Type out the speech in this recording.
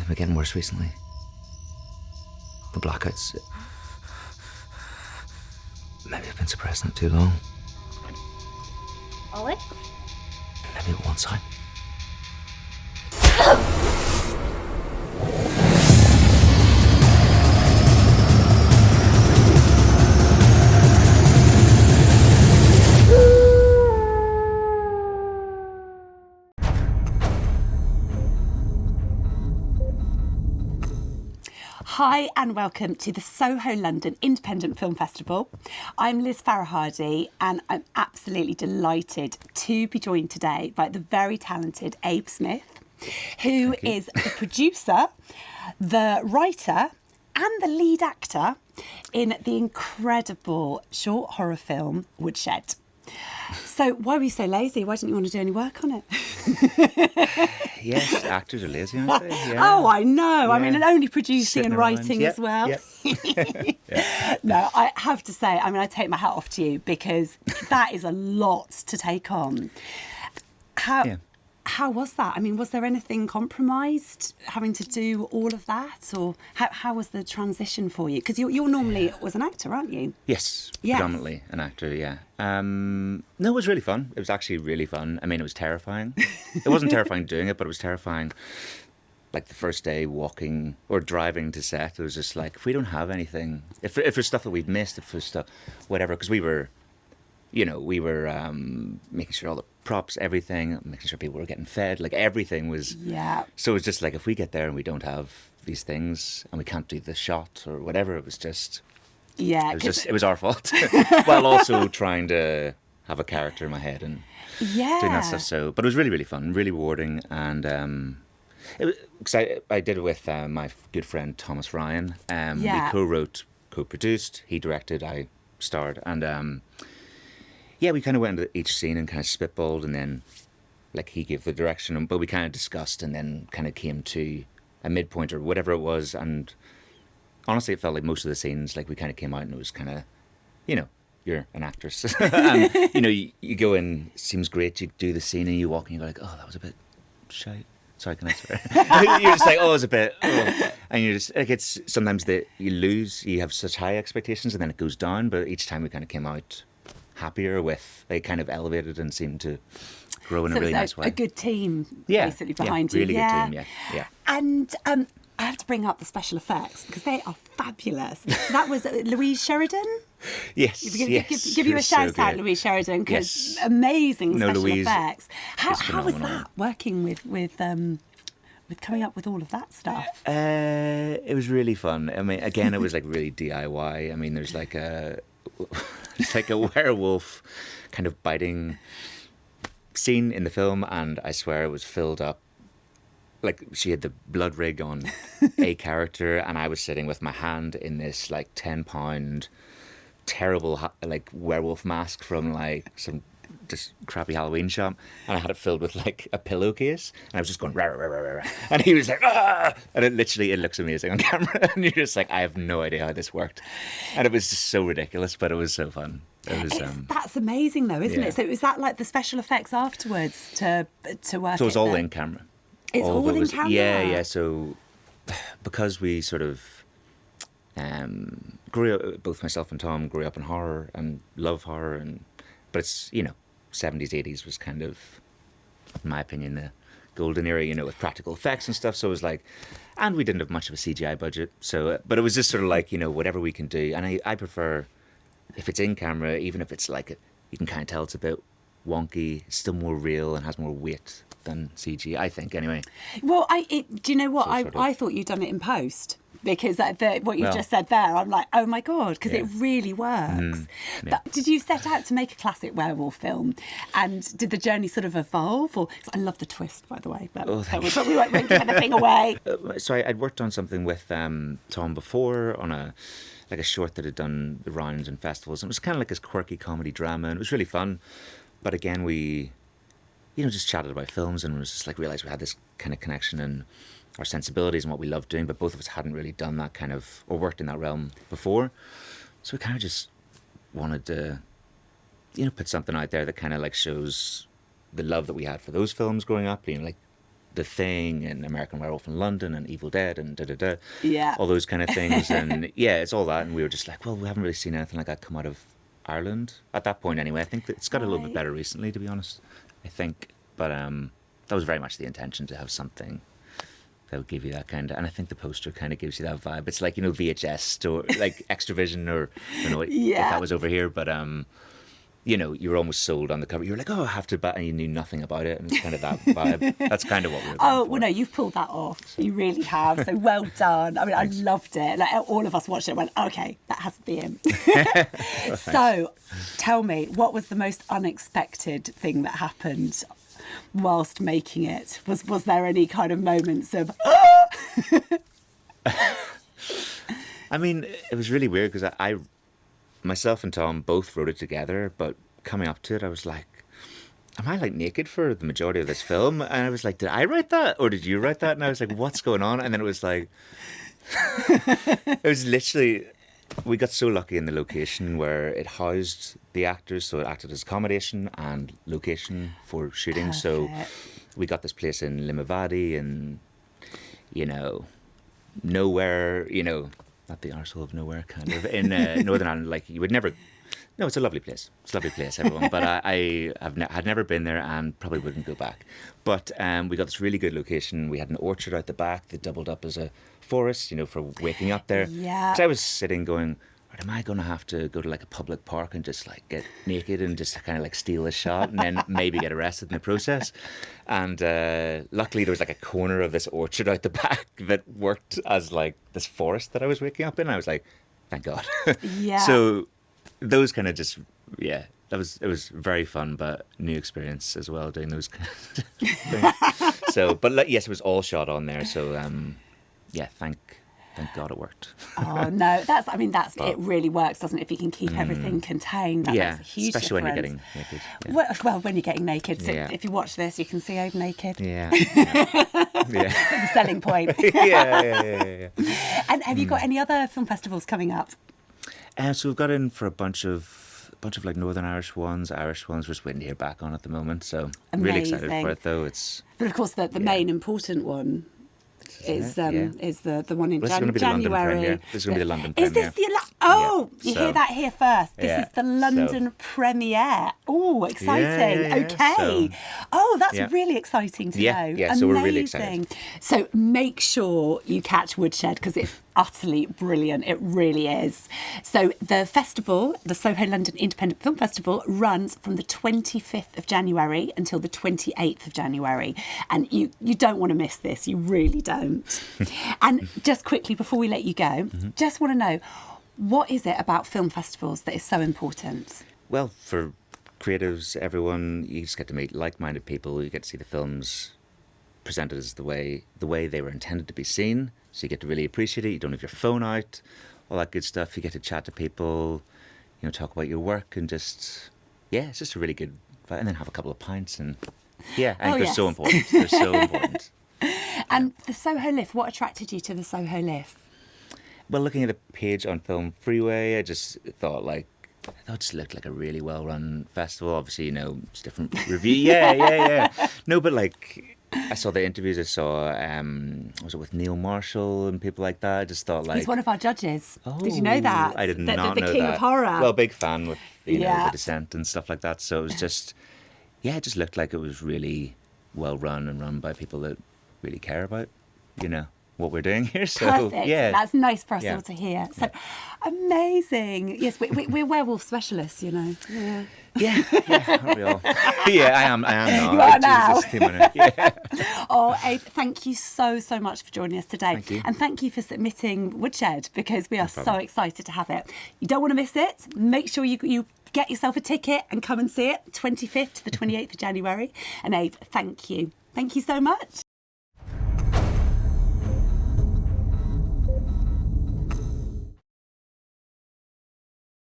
they've been getting worse recently. The blackouts. Maybe I've been suppressing it too long. Ollie? Maybe it won't out. Hi and welcome to the Soho London Independent Film Festival. I'm Liz Farah-Hardy and I'm absolutely delighted to be joined today by the very talented Abe Smyth, who is the producer, the writer and the lead actor in the incredible short horror film Woodshed. So why were you so lazy? Why didn't you want to do any work on it? Yes, actors are lazy, aren't they? Yeah. Oh, I know. Yeah. I mean, and only producing Sitting and around. writing Yep, as well. yep. Yeah. No, I have to say, I mean, I take my hat off to you because that is a lot to take on. How was that? I mean, was there anything compromised having to do all of that? Or how was the transition for you? Because you're normally was an actor, aren't you? Yes, Yes. predominantly an actor, yeah. No, it was really fun. It was actually really fun. I mean, it was terrifying. It wasn't terrifying doing it, but it was terrifying. Like the first day walking or driving to set, it was just like, if we don't have anything, if there's stuff that we've missed, if there's stuff, whatever, because we were making sure all the props, everything, making sure people were getting fed, like everything was. Yeah. So it was just like, if we get there and we don't have these things and we can't do the shot or whatever, it was just, Yeah. it was our fault. While also trying to have a character in my head and Yeah. doing that stuff. So, but it was really, really fun, really rewarding. And because I did it with my good friend Thomas Ryan. Yeah. We co-wrote, co-produced, he directed, I starred. And yeah, we kind of went into each scene and kind of spitballed, and then like he gave the direction, but we kind of discussed and then kind of came to a midpoint or whatever it was. And honestly, it felt like most of the scenes, like we kind of came out and it was kind of, you're an actress. And, you go in, seems great, you do the scene and you walk and you go like, oh, that was a bit shite. Sorry, can I swear? You're just like, oh, it's a bit, oh. And you're just, like, it's sometimes that you have such high expectations and then it goes down, but each time we kind of came out happier with, they kind of elevated and seemed to grow in a really nice way. A good team, basically, behind you. Really good team, yeah. And I have to bring up the special effects because they are fabulous. So that was Louise Sheridan. Yes, Give you a shout out, Louise Sheridan, because amazing special Louise effects. How was phenomenal. that working with coming up with all of that stuff? It was really fun. I mean, again, it was like really DIY. I mean, there's like it's like a werewolf kind of biting scene in the film, and I swear it was filled up. Like, she had the blood rig on a character, and I was sitting with my hand in this like 10-pound terrible like werewolf mask from like some just crappy Halloween shop, and I had it filled with like a pillowcase, and I was just going rah, rah, rah, rah, rah. And he was like, ah! And it looks amazing on camera, and you're just like, I have no idea how this worked, and it was just so ridiculous, but it was so fun. It was That's amazing though, isn't yeah. it? So was that like the special effects afterwards to work? So it was all in camera. It's all in camera. Yeah. So because we sort of grew up, both myself and Tom grew up in horror and love horror, but it's 70s 80s was kind of, in my opinion, the golden era, with practical effects and stuff. So it was like, and we didn't have much of a CGI budget, so but it was just sort of like whatever we can do, and I prefer if it's in camera, even if it's like you can kind of tell it's a bit wonky, it's still more real and has more weight than CG, I think, anyway. Well, do you know what? So I thought you'd done it in post because what you just said there, I'm like, oh my God, because it really works. Did you set out to make a classic werewolf film? And did the journey sort of evolve? Or, 'cause I love the twist, by the way, but we won't give anything away. So I'd worked on something with Tom before on a short that had done the rounds in festivals. And it was kind of like this quirky comedy drama, and it was really fun. But again, we just chatted about films, and it was just like realised we had this kind of connection in our sensibilities and what we loved doing, but both of us hadn't really done that kind of, or worked in that realm before. So we kind of just wanted to, put something out there that kind of like shows the love that we had for those films growing up, like The Thing and American Werewolf in London and Evil Dead and da-da-da. Yeah. All those kind of things. And yeah, it's all that. And we were just like, well, we haven't really seen anything like that come out of Ireland at that point anyway. I think that it's got a little bit better recently, to be honest, I think. But that was very much the intention, to have something that would give you that kind of, and I think the poster kind of gives you that vibe. It's like, you know, VHS store, like Extravision, or I don't know if that was over here, but you know, you were almost sold on the cover. You were like, oh, I have to buy, and you knew nothing about it, and it's kind of that vibe. That's kind of what we were going for. Well, no, you've pulled that off. You really have. So well done. I mean, I loved it. Like, all of us watched it and went, okay, that has to be him. Well, so tell me, what was the most unexpected thing that happened whilst making it? Was there any kind of moments of, I mean, it was really weird because I myself and Tom both wrote it together, but coming up to it, I was like, am I like naked for the majority of this film? And I was like, did I write that or did you write that? And I was like, what's going on? And then it was like, it was literally, we got so lucky in the location where it housed the actors, so it acted as accommodation and location for shooting. Perfect. So we got this place in Limavady and, you know, nowhere, you know, not the arsehole of nowhere, kind of, in Northern Ireland. Like, you would never, no, it's a lovely place. It's a lovely place, everyone. But had never been there and probably wouldn't go back. But we got this really good location. We had an orchard out the back that doubled up as a forest, you know, for waking up there. Yeah. So I was sitting going, right, am I going to have to go to like a public park and just like get naked and just kind of like steal a shot and then maybe get arrested in the process? And luckily there was like a corner of this orchard out the back that worked as like this forest that I was waking up in. I was like, thank God. Yeah. So those kind of just, yeah, it was very fun, but new experience as well, doing those kind of things. So, but like, yes, it was all shot on there. So yeah, thank God it worked. Oh no, it really works, doesn't it? If you can keep everything contained, that makes a huge especially difference. when you're getting naked. Yeah. Well, when you're getting naked. So Yeah. if you watch this, you can see I'm naked. Yeah. Yeah. The selling point. Yeah. And have you got any other film festivals coming up? So we've got in for a bunch of like Northern Irish ones. We're just waiting to hear back on at the moment. So I'm really excited Amazing. for it, though. It's But of course, the main important one is the one in Well, this is going to be the London January. premiere. This is going to be the London Is premiere. this the you So- hear that here first? This Yeah, is the London premiere. Oh, exciting! Yeah. Okay. So- That's really exciting to know. Yeah, so we're really excited. So make sure you catch Woodshed because it's utterly brilliant. It really is. So the festival, the Soho London Independent Film Festival, runs from the 25th of January until the 28th of January. And you don't want to miss this. You really don't. And just quickly, before we let you go, just want to know, what is it about film festivals that is so important? Well, for creatives, everyone, you just get to meet like-minded people. You get to see the films presented as the way they were intended to be seen. So you get to really appreciate it. You don't have your phone out, all that good stuff. You get to chat to people, you know, talk about your work and just, it's just a really good, and then have a couple of pints and, I think they're so important. They're so important. And the SohoLIFF, what attracted you to the SohoLIFF? Well, looking at the page on Film Freeway, I just thought it just looked like a really well-run festival. Obviously, you know, it's different review. Yeah. No, but like, I saw the interviews. I saw, was it with Neil Marshall and people like that? I just thought like... He's one of our judges. Oh, Did you know that? I did not know that. The King of Horror. Well, big fan with, you know, Yeah. The Descent and stuff like that. So it was just, it just looked like it was really well-run and run by people that really care about, you know, what we're doing here. So Perfect. yeah, That's nice for us all to hear. So amazing. Yes, we're werewolf specialists, you know. Yeah, aren't we all? Yeah, I am now. You are now. Jesus, yeah. Oh, Abe, thank you so much for joining us today. Thank you. And thank you for submitting Woodshed because we are so problem. excited to have it. You don't want to miss it. Make sure you get yourself a ticket and come and see it, 25th to the 28th of January. And Abe, thank you. Thank you so much.